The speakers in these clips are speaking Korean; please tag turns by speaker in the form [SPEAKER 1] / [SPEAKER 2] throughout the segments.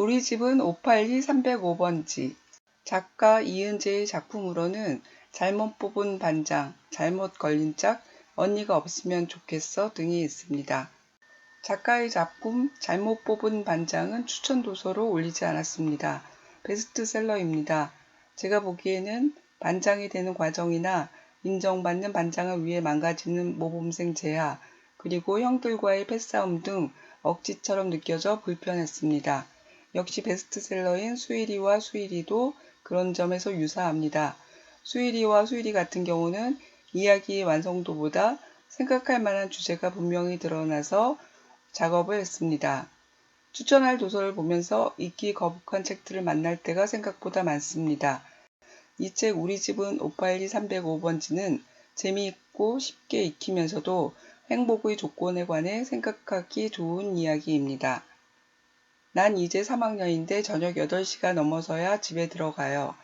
[SPEAKER 1] 우리 집은 582 305번지. 작가 이은재의 작품으로는 잘못 뽑은 반장, 잘못 걸린 짝, 언니가 없으면 좋겠어 등이 있습니다. 작가의 작품 잘못 뽑은 반장은 추천 도서로 올리지 않았습니다. 베스트셀러입니다. 제가 보기에는 반장이 되는 과정이나 인정받는 반장을 위해 망가지는 모범생 재하, 그리고 형들과의 패싸움 등 억지처럼 느껴져 불편했습니다. 역시 베스트셀러인 수일이와 수일이도 그런 점에서 유사합니다. 수일이와 수일이 같은 경우는 이야기의 완성도보다 생각할 만한 주제가 분명히 드러나서 작업을 했습니다. 추천할 도서를 보면서 읽기 거북한 책들을 만날 때가 생각보다 많습니다. 이 책 우리 집은 582 305번지는 재미있고 쉽게 익히면서도 행복의 조건에 관해 생각하기 좋은 이야기입니다. 난 이제 3학년인데 저녁 8시가 넘어서야 집에 들어가요.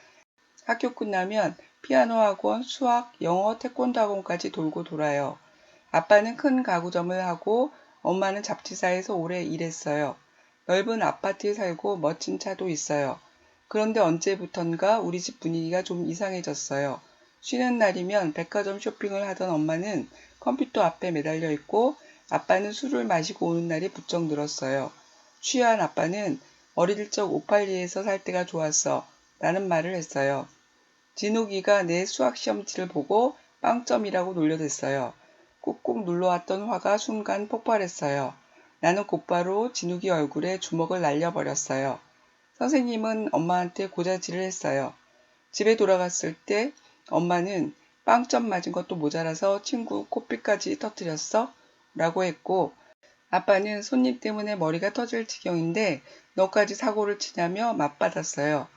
[SPEAKER 1] 학교 끝나면 피아노 학원, 수학, 영어, 태권도 학원까지 돌고 돌아요. 아빠는 큰 가구점을 하고 엄마는 잡지사에서 오래 일했어요. 넓은 아파트에 살고 멋진 차도 있어요. 그런데 언제부턴가 우리 집 분위기가 좀 이상해졌어요. 쉬는 날이면 백화점 쇼핑을 하던 엄마는 컴퓨터 앞에 매달려 있고 아빠는 술을 마시고 오는 날이 부쩍 늘었어요. 취한 아빠는 어릴 적 582에서 살 때가 좋았어 라는 말을 했어요. 진욱이가 내 수학시험지를 보고 빵점이라고 놀려댔어요. 꾹꾹 눌러왔던 화가 순간 폭발했어요. 나는 곧바로 진욱이 얼굴에 주먹을 날려버렸어요. 선생님은 엄마한테 고자질을 했어요. 집에 돌아갔을 때 엄마는 빵점 맞은 것도 모자라서 친구 코피까지 터뜨렸어? 라고 했고, 아빠는 손님 때문에 머리가 터질 지경인데 너까지 사고를 치냐며 맞받았어요.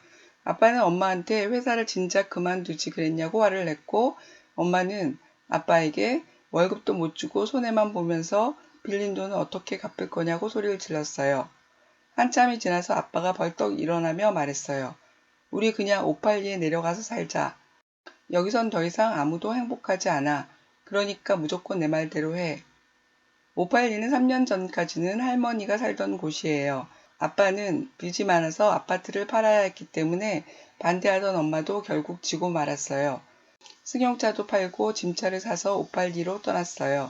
[SPEAKER 1] 아빠는 엄마한테 회사를 진작 그만두지 그랬냐고 화를 냈고, 엄마는 아빠에게 월급도 못 주고 손해만 보면서 빌린 돈은 어떻게 갚을 거냐고 소리를 질렀어요. 한참이 지나서 아빠가 벌떡 일어나며 말했어요. 우리 그냥 582에 내려가서 살자. 여기선 더 이상 아무도 행복하지 않아. 그러니까 무조건 내 말대로 해. 582는 3년 전까지는 할머니가 살던 곳이에요. 아빠는 빚이 많아서 아파트를 팔아야 했기 때문에 반대하던 엄마도 결국 지고 말았어요. 승용차도 팔고 짐차를 사서 582로 떠났어요.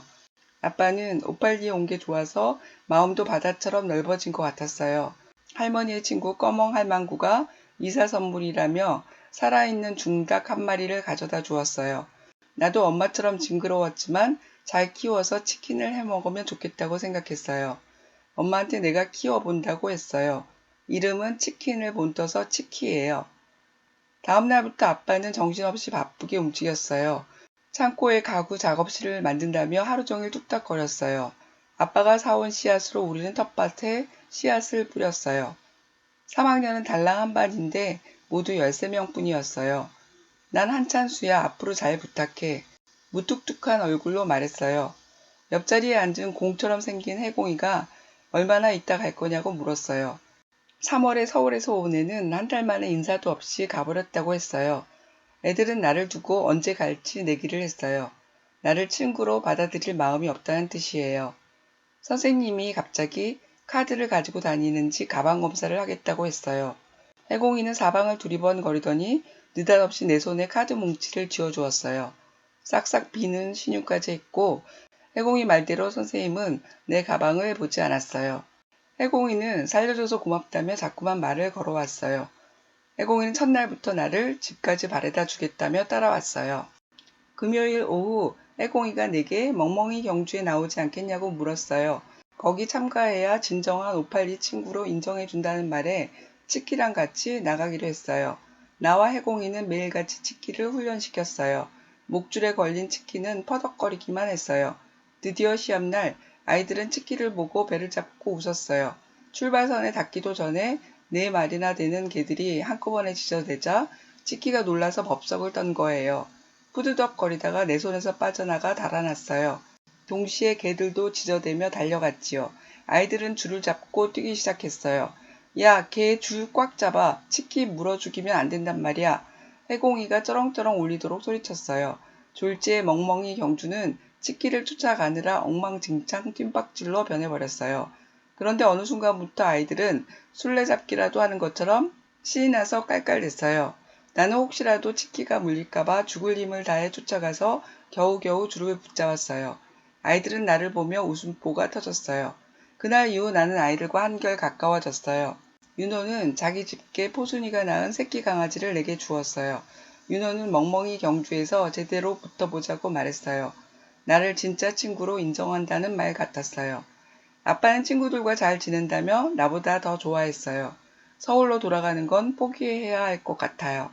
[SPEAKER 1] 아빠는 582에 온 게 좋아서 마음도 바다처럼 넓어진 것 같았어요. 할머니의 친구 꺼멍 할망구가 이사 선물이라며 살아있는 중닭 한 마리를 가져다 주었어요. 나도 엄마처럼 징그러웠지만 잘 키워서 치킨을 해 먹으면 좋겠다고 생각했어요. 엄마한테 내가 키워본다고 했어요. 이름은 치킨을 본떠서 치키예요. 다음 날부터 아빠는 정신없이 바쁘게 움직였어요. 창고에 가구 작업실을 만든다며 하루 종일 뚝딱거렸어요. 아빠가 사온 씨앗으로 우리는 텃밭에 씨앗을 뿌렸어요. 3학년은 달랑 한 반인데 모두 13명뿐이었어요. 난 한찬수야 앞으로 잘 부탁해. 무뚝뚝한 얼굴로 말했어요. 옆자리에 앉은 공처럼 생긴 해공이가 얼마나 있다 갈 거냐고 물었어요. 3월에 서울에서 온 애는 한 달 만에 인사도 없이 가버렸다고 했어요. 애들은 나를 두고 언제 갈지 내기를 했어요. 나를 친구로 받아들일 마음이 없다는 뜻이에요. 선생님이 갑자기 카드를 가지고 다니는지 가방 검사를 하겠다고 했어요. 해공이는 사방을 두리번거리더니 느닷없이 내 손에 카드 뭉치를 쥐어주었어요. 싹싹 비는 신유까지 했고 해공이 말대로 선생님은 내 가방을 보지 않았어요. 해공이는 살려줘서 고맙다며 자꾸만 말을 걸어왔어요. 해공이는 첫날부터 나를 집까지 바래다 주겠다며 따라왔어요. 금요일 오후 해공이가 내게 멍멍이 경주에 나오지 않겠냐고 물었어요. 거기 참가해야 진정한 582 친구로 인정해준다는 말에 치키랑 같이 나가기로 했어요. 나와 해공이는 매일같이 치키를 훈련시켰어요. 목줄에 걸린 치키는 퍼덕거리기만 했어요. 드디어 시합날 아이들은 치키를 보고 배를 잡고 웃었어요. 출발선에 닿기도 전에 4마리나 되는 개들이 한꺼번에 지저대자 치키가 놀라서 법석을 떤 거예요. 후드덕거리다가 내 손에서 빠져나가 달아났어요. 동시에 개들도 지저대며 달려갔지요. 아이들은 줄을 잡고 뛰기 시작했어요. 야, 개 줄 꽉 잡아. 치키 물어 죽이면 안 된단 말이야. 해공이가 쩌렁쩌렁 울리도록 소리쳤어요. 졸지의 멍멍이 경주는 치키를 쫓아가느라 엉망진창 뜀박질로 변해버렸어요. 그런데 어느 순간부터 아이들은 술래잡기라도 하는 것처럼 신이 나서 깔깔댔어요. 나는 혹시라도 치키가 물릴까봐 죽을 힘을 다해 쫓아가서 겨우겨우 줄을 붙잡았어요. 아이들은 나를 보며 웃음보가 터졌어요. 그날 이후 나는 아이들과 한결 가까워졌어요. 윤호는 자기 집게 포순이가 낳은 새끼 강아지를 내게 주었어요. 윤호는 멍멍이 경주에서 제대로 붙어보자고 말했어요. 나를 진짜 친구로 인정한다는 말 같았어요. 아빠는 친구들과 잘 지낸다며 나보다 더 좋아했어요. 서울로 돌아가는 건 포기해야 할 것 같아요.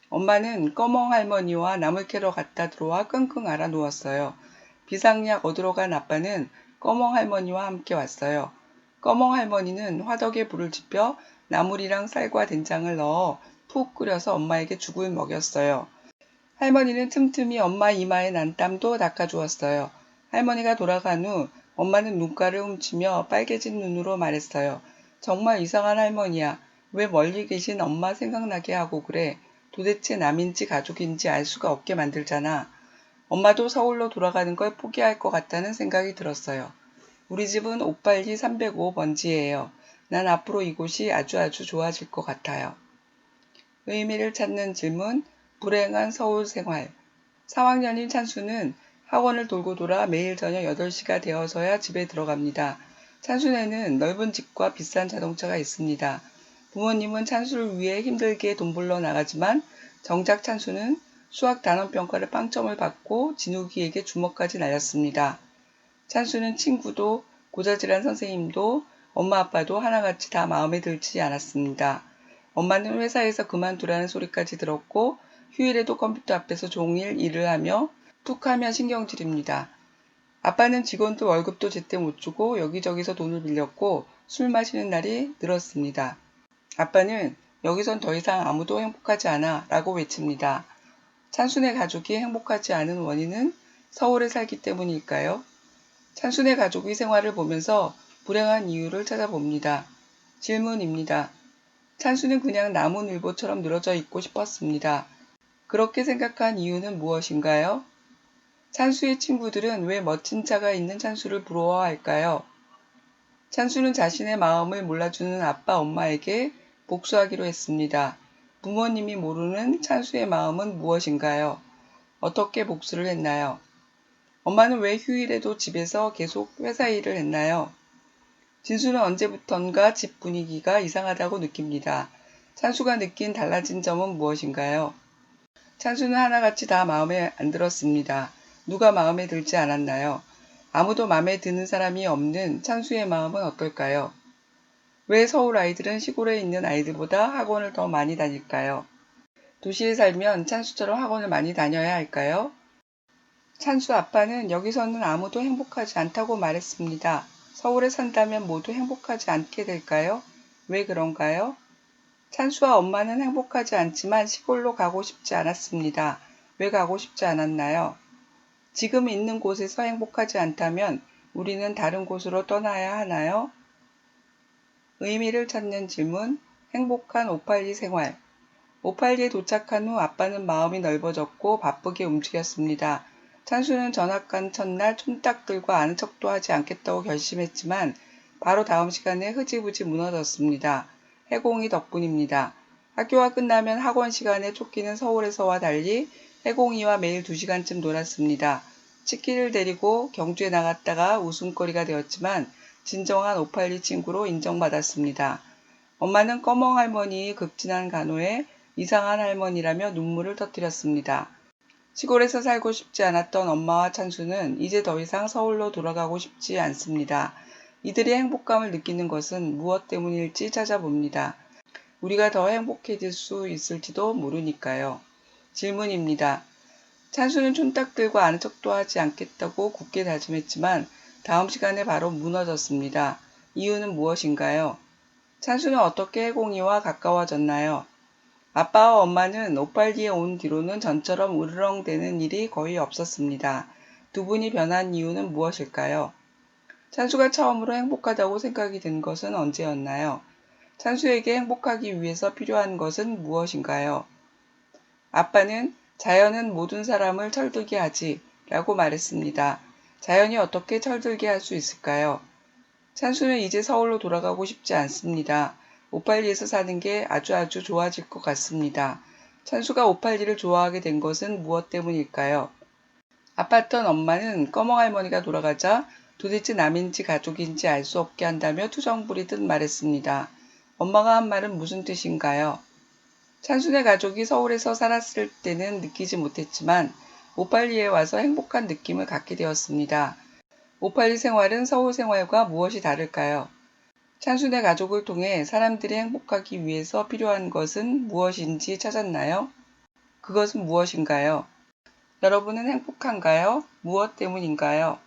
[SPEAKER 1] 엄마는 꺼멍 할머니와 나물 캐러 갔다 들어와 끙끙 앓아 누웠어요. 비상약 얻으러 간 아빠는 꺼멍 할머니와 함께 왔어요. 꺼멍 할머니는 화덕에 불을 지펴 나물이랑 쌀과 된장을 넣어 푹 끓여서 엄마에게 죽을 먹였어요. 할머니는 틈틈이 엄마 이마에 난 땀도 닦아주었어요. 할머니가 돌아간 후 엄마는 눈가를 훔치며 빨개진 눈으로 말했어요. 정말 이상한 할머니야. 왜 멀리 계신 엄마 생각나게 하고 그래. 도대체 남인지 가족인지 알 수가 없게 만들잖아. 엄마도 서울로 돌아가는 걸 포기할 것 같다는 생각이 들었어요. 우리 집은 582 305번지예요. 난 앞으로 이곳이 아주 좋아질 것 같아요. 의미를 찾는 질문, 불행한 서울 생활. 3학년인 찬수는 학원을 돌고 돌아 매일 저녁 8시가 되어서야 집에 들어갑니다. 찬수네는 넓은 집과 비싼 자동차가 있습니다. 부모님은 찬수를 위해 힘들게 돈 벌러 나가지만 정작 찬수는 수학 단원평가를 빵점을 받고 진욱이에게 주먹까지 날렸습니다. 찬수는 친구도 고자질한 선생님도 엄마 아빠도 하나같이 다 마음에 들지 않았습니다. 엄마는 회사에서 그만두라는 소리까지 들었고 휴일에도 컴퓨터 앞에서 종일 일을 하며 툭하면 신경질입니다. 아빠는 직원들 월급도 제때 못 주고 여기저기서 돈을 빌렸고 술 마시는 날이 늘었습니다. 아빠는 여기선 더 이상 아무도 행복하지 않아 라고 외칩니다. 찬순의 가족이 행복하지 않은 원인은 서울에 살기 때문일까요? 찬순의 가족의 생활을 보면서 불행한 이유를 찾아봅니다. 질문입니다. 찬수는 그냥 나무늘보처럼 늘어져 있고 싶었습니다. 그렇게 생각한 이유는 무엇인가요? 찬수의 친구들은 왜 멋진 차가 있는 찬수를 부러워할까요? 찬수는 자신의 마음을 몰라주는 아빠, 엄마에게 복수하기로 했습니다. 부모님이 모르는 찬수의 마음은 무엇인가요? 어떻게 복수를 했나요? 엄마는 왜 휴일에도 집에서 계속 회사 일을 했나요? 진수는 언제부턴가 집 분위기가 이상하다고 느낍니다. 찬수가 느낀 달라진 점은 무엇인가요? 찬수는 하나같이 다 마음에 안 들었습니다. 누가 마음에 들지 않았나요? 아무도 마음에 드는 사람이 없는 찬수의 마음은 어떨까요? 왜 서울 아이들은 시골에 있는 아이들보다 학원을 더 많이 다닐까요? 도시에 살면 찬수처럼 학원을 많이 다녀야 할까요? 찬수 아빠는 여기서는 아무도 행복하지 않다고 말했습니다. 서울에 산다면 모두 행복하지 않게 될까요? 왜 그런가요? 찬수와 엄마는 행복하지 않지만 시골로 가고 싶지 않았습니다. 왜 가고 싶지 않았나요? 지금 있는 곳에서 행복하지 않다면 우리는 다른 곳으로 떠나야 하나요? 의미를 찾는 질문, 행복한 582 생활. 582에 도착한 후 아빠는 마음이 넓어졌고 바쁘게 움직였습니다. 찬수는 전학 간 첫날 촌딱 들고 아는 척도 하지 않겠다고 결심했지만 바로 다음 시간에 흐지부지 무너졌습니다. 해공이 덕분입니다. 학교가 끝나면 학원 시간에 쫓기는 서울에서와 달리 해공이와 매일 2시간쯤 놀았습니다. 치키를 데리고 경주에 나갔다가 웃음거리가 되었지만 진정한 582 친구로 인정받았습니다. 엄마는 꺼멍 할머니의 극진한 간호에 이상한 할머니라며 눈물을 터뜨렸습니다. 시골에서 살고 싶지 않았던 엄마와 찬수는 이제 더 이상 서울로 돌아가고 싶지 않습니다. 이들이 행복감을 느끼는 것은 무엇 때문일지 찾아봅니다. 우리가 더 행복해질 수 있을지도 모르니까요. 질문입니다. 찬수는 촌딱들과 아는 척도 하지 않겠다고 굳게 다짐했지만 다음 시간에 바로 무너졌습니다. 이유는 무엇인가요? 찬수는 어떻게 해공이와 가까워졌나요? 아빠와 엄마는 582에 온 뒤로는 전처럼 으르렁대는 일이 거의 없었습니다. 두 분이 변한 이유는 무엇일까요? 찬수가 처음으로 행복하다고 생각이 든 것은 언제였나요? 찬수에게 행복하기 위해서 필요한 것은 무엇인가요? 아빠는 자연은 모든 사람을 철들게 하지 라고 말했습니다. 자연이 어떻게 철들게 할 수 있을까요? 찬수는 이제 서울로 돌아가고 싶지 않습니다. 오팔리에서 사는 게 아주 좋아질 것 같습니다. 찬수가 오팔리를 좋아하게 된 것은 무엇 때문일까요? 아팠던 엄마는 꺼멍할머니가 돌아가자 도대체 남인지 가족인지 알 수 없게 한다며 투정 부리듯 말했습니다. 엄마가 한 말은 무슨 뜻인가요? 찬순의 가족이 서울에서 살았을 때는 느끼지 못했지만 오팔리에 와서 행복한 느낌을 갖게 되었습니다. 오팔리 생활은 서울 생활과 무엇이 다를까요? 찬순의 가족을 통해 사람들이 행복하기 위해서 필요한 것은 무엇인지 찾았나요? 그것은 무엇인가요? 여러분은 행복한가요? 무엇 때문인가요?